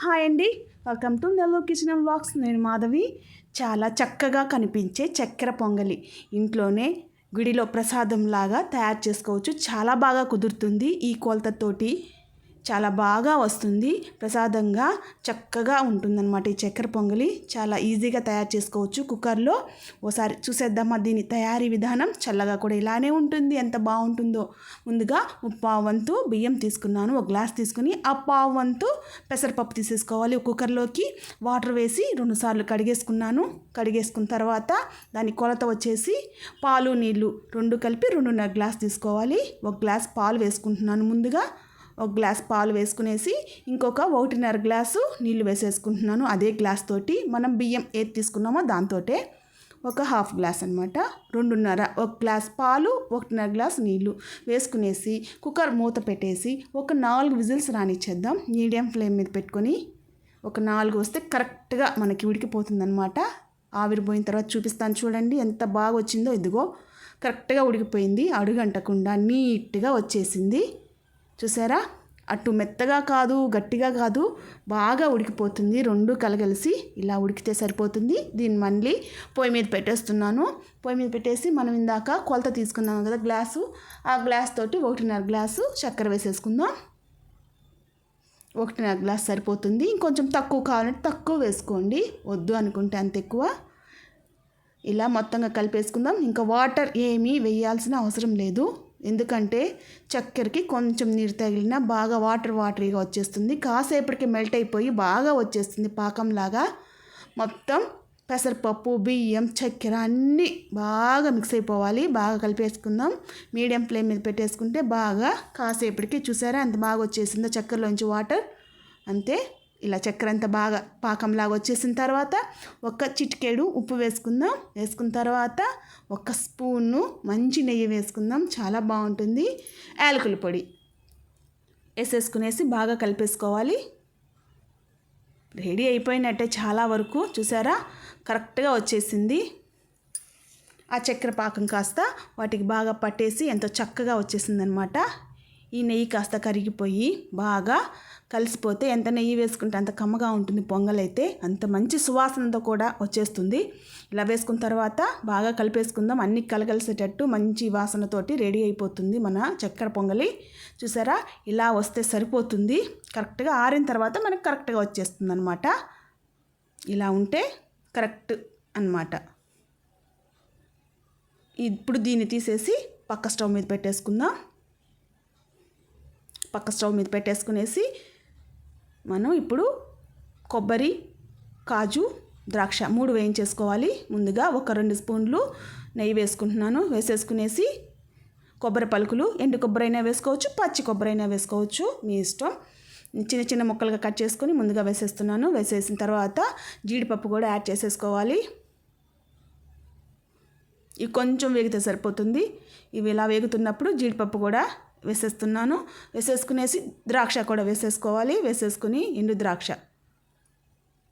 Hi అండి, welcome to Nellore kitchen and vlogs. నేను మాధవి. చాలా చక్కగా కనిపించే చక్కెర పొంగలి ఇంట్లోనే గుడిలో ప్రసాదం లాగా తయారు చేసుకోవచ్చు. చాలా బాగా కుదురుతుంది. ఈ కొలతతోటి చాలా బాగా వస్తుంది. ప్రసాదంగా చక్కగా ఉంటుందన్నమాట. ఈ చక్కెర పొంగలి చాలా ఈజీగా తయారు చేసుకోవచ్చు కుక్కర్లో. ఓసారి చూసేద్దామా దీని తయారీ విధానం. చల్లగా కూడా ఇలానే ఉంటుంది. ఎంత బాగుంటుందో. ముందుగా 3/4 వంతు బియ్యం తీసుకున్నాను. ఒక గ్లాస్ తీసుకుని ఆ 1/4 వంతు పెసరపప్పు తీసేసుకోవాలి. కుక్కర్లోకి వాటర్ వేసి 2 సార్లు కడిగేసుకున్నాను. కడిగేసుకున్న తర్వాత దాని కొలత వచ్చేసి పాలు నీళ్ళు 2 కలిపి 2.5 గ్లాస్ తీసుకోవాలి. 1 గ్లాస్ పాలు వేసుకుంటున్నాను. ముందుగా 1 గ్లాస్ పాలు వేసుకునేసి ఇంకొక 1.5 గ్లాసు నీళ్ళు వేసేసుకుంటున్నాను. అదే గ్లాస్ తోటి మనం బియ్యం ఏది తీసుకున్నామో దాంతోటే ఒక 1/2 గ్లాస్ అనమాట. 2.5 1 గ్లాస్ పాలు 1.5 గ్లాస్ నీళ్ళు వేసుకునేసి కుక్కర్ మూత పెట్టేసి ఒక 4 విజిల్స్ రానిచ్చేద్దాం. మీడియం ఫ్లేమ్ మీద పెట్టుకొని ఒక 4 వస్తే కరెక్ట్గా మనకి ఉడికిపోతుంది అనమాట. ఆవిరిపోయిన తర్వాత చూపిస్తాను చూడండి ఎంత బాగా వచ్చిందో. ఇదిగో కరెక్ట్గా ఉడికిపోయింది. అడుగంటకుండా నీట్గా వచ్చేసింది. చూసారా, అటు మెత్తగా కాదు గట్టిగా కాదు, బాగా ఉడికిపోతుంది. 2 కలగలిసి ఇలా ఉడికితే సరిపోతుంది. దీన్ని మళ్ళీ పొయ్యి మీద పెట్టేస్తున్నాను. పొయ్యి మీద పెట్టేసి మనం ఇందాక కొలత తీసుకున్నాము కదా గ్లాసు, ఆ గ్లాస్ తోటి 1.5 గ్లాసు చక్కెర వేసేసుకుందాం. 1.5 గ్లాస్ సరిపోతుంది. ఇంకొంచెం తక్కువ కావాలంటే తక్కువ వేసుకోండి, వద్దు అనుకుంటే అంత ఎక్కువ. ఇలా మొత్తంగా కలిపేసుకుందాం. ఇంకా వాటర్ ఏమీ వేయాల్సిన అవసరం లేదు. ఎందుకంటే చక్కెరకి కొంచెం నీరు తగిలినా బాగా వాటరీగా వచ్చేస్తుంది. కాసేపటికి మెల్ట్ అయిపోయి బాగా వచ్చేస్తుంది పాకంలాగా. మొత్తం పెసరపప్పు బియ్యం చక్కెర అన్నీ బాగా మిక్స్ అయిపోవాలి. బాగా కలిపేసుకుందాం. మీడియం ఫ్లేమ్ మీద పెట్టేసుకుంటే బాగా కాసేపటికి చూసారా ఎంత బాగా వచ్చేసిందో చక్కెరలోంచి వాటర్. అంతే, ఇలా చక్కెర అంతా బాగా పాకంలాగా వచ్చేసిన తర్వాత ఒక చిటికెడు ఉప్పు వేసుకుందాం. వేసుకున్న తర్వాత 1 స్పూను మంచి నెయ్యి వేసుకుందాం. చాలా బాగుంటుంది. యాలకుల పొడి వేసేసుకునేసి బాగా కలిపేసుకోవాలి. రెడీ అయిపోయినట్టే చాలా వరకు. చూసారా కరెక్ట్గా వచ్చేసింది. ఆ చక్కెర పాకం కాస్త వాటికి బాగా పట్టేసి ఎంతో చక్కగా వచ్చేసిందనమాట. ఈ నెయ్యి కాస్త కరిగిపోయి బాగా కలిసిపోతే ఎంత నెయ్యి వేసుకుంటే అంత కమ్మగా ఉంటుంది పొంగలైతే. అంత మంచి సువాసనతో కూడా వచ్చేస్తుంది. ఇలా వేసుకున్న తర్వాత బాగా కలిపేసుకుందాం. అన్నీ కలగలిసేటట్టు మంచి వాసనతోటి రెడీ అయిపోతుంది మన చక్కెర పొంగలి. చూసారా ఇలా వస్తే సరిపోతుంది. కరెక్ట్గా ఆరిన తర్వాత మనకు కరెక్ట్గా వచ్చేస్తుంది అనమాట. ఇలా ఉంటే కరెక్ట్ అన్నమాట. ఇప్పుడు దీన్ని తీసేసి పక్క స్టవ్ మీద పెట్టేసుకుందాం. పక్క స్టవ్ మీద పెట్టేసుకునేసి మనం ఇప్పుడు కొబ్బరి కాజు ద్రాక్ష 3 వేయించేసుకోవాలి. ముందుగా ఒక 2 స్పూన్లు నెయ్యి వేసుకుంటున్నాను. వేసేసుకునేసి కొబ్బరి పలుకులు ఎండు కొబ్బరి అయినా వేసుకోవచ్చు, పచ్చి కొబ్బరి అయినా వేసుకోవచ్చు, మీ ఇష్టం. చిన్న చిన్న ముక్కలుగా కట్ చేసుకొని ముందుగా వేసేస్తున్నాను. వేసేసిన తర్వాత జీడిపప్పు కూడా యాడ్ చేసేసుకోవాలి. ఇవి కొంచెం వేగితే సరిపోతుంది. ఇవి ఇలా వేగుతున్నప్పుడు జీడిపప్పు కూడా వేసేస్తున్నాను. వేసేసుకునేసి ద్రాక్ష కూడా వేసేసుకోవాలి. వేసేసుకుని ఎండు ద్రాక్ష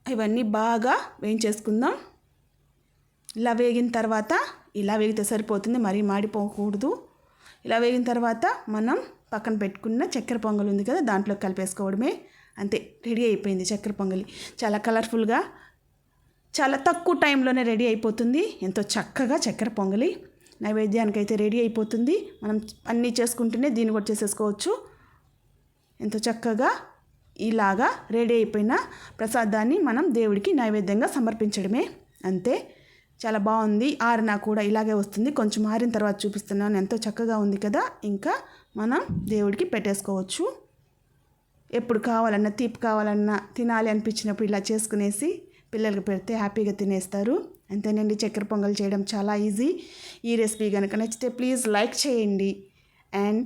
ఇవన్నీ బాగా వేయించేసుకుందాం. ఇలా వేగిన తర్వాత ఇలా వేగితే సరిపోతుంది, మరీ మాడిపోకూడదు. ఇలా వేగిన తర్వాత మనం పక్కన పెట్టుకున్న చక్కెర పొంగలి ఉంది కదా దాంట్లో కలిపేసుకోవడమే. అంతే, రెడీ అయిపోయింది చక్కెర పొంగలి. చాలా కలర్ఫుల్గా చాలా తక్కువ టైంలోనే రెడీ అయిపోతుంది. ఎంతో చక్కగా చక్కెర పొంగలి నైవేద్యానికి అయితే రెడీ అయిపోతుంది. మనం అన్నీ చేసుకుంటూనే దీన్ని కూడా చేసేసుకోవచ్చు. ఎంతో చక్కగా ఇలాగా రెడీ అయిపోయిన ప్రసాదాన్ని మనం దేవుడికి నైవేద్యంగా సమర్పించడమే. అంతే, చాలా బాగుంది. ఆరినా కూడా ఇలాగే వస్తుంది. కొంచెం ఆరిన తర్వాత చూపిస్తున్నాను. ఎంతో చక్కగా ఉంది కదా. ఇంకా మనం దేవుడికి పెట్టేసుకోవచ్చు. ఎప్పుడు కావాలన్నా తీపి కావాలన్నా తినాలి అనిపించినప్పుడు ఇలా చేసుకునేసి పిల్లలకి పెడితే హ్యాపీగా తినేస్తారు. అంతేనండి, చక్కెర పొంగల్ చేయడం చాలా ఈజీ. ఈ రెసిపీ కనుక నచ్చితే ప్లీజ్ లైక్ చేయండి. అండ్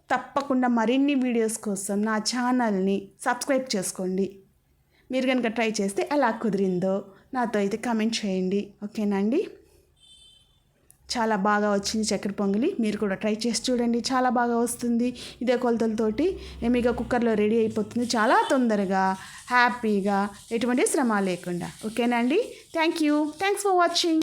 తప్పకుండా మరిన్ని వీడియోస్ కోసం నా ఛానల్ని సబ్స్క్రైబ్ చేసుకోండి. మీరు కనుక ట్రై చేస్తే ఎలా కుదిరిందో నాతో అయితే కామెంట్ చేయండి. ఓకేనా అండి. చాలా బాగా వచ్చింది చక్కెర పొంగలి. మీరు కూడా ట్రై చేసి చూడండి, చాలా బాగా వస్తుంది. ఇదే కొలతలతోటి ఏమిగా కుక్కర్లో రెడీ అయిపోతుంది. చాలా తొందరగా హ్యాపీగా ఎటువంటి శ్రమ లేకుండా. ఓకేనా అండి. Thanks for watching.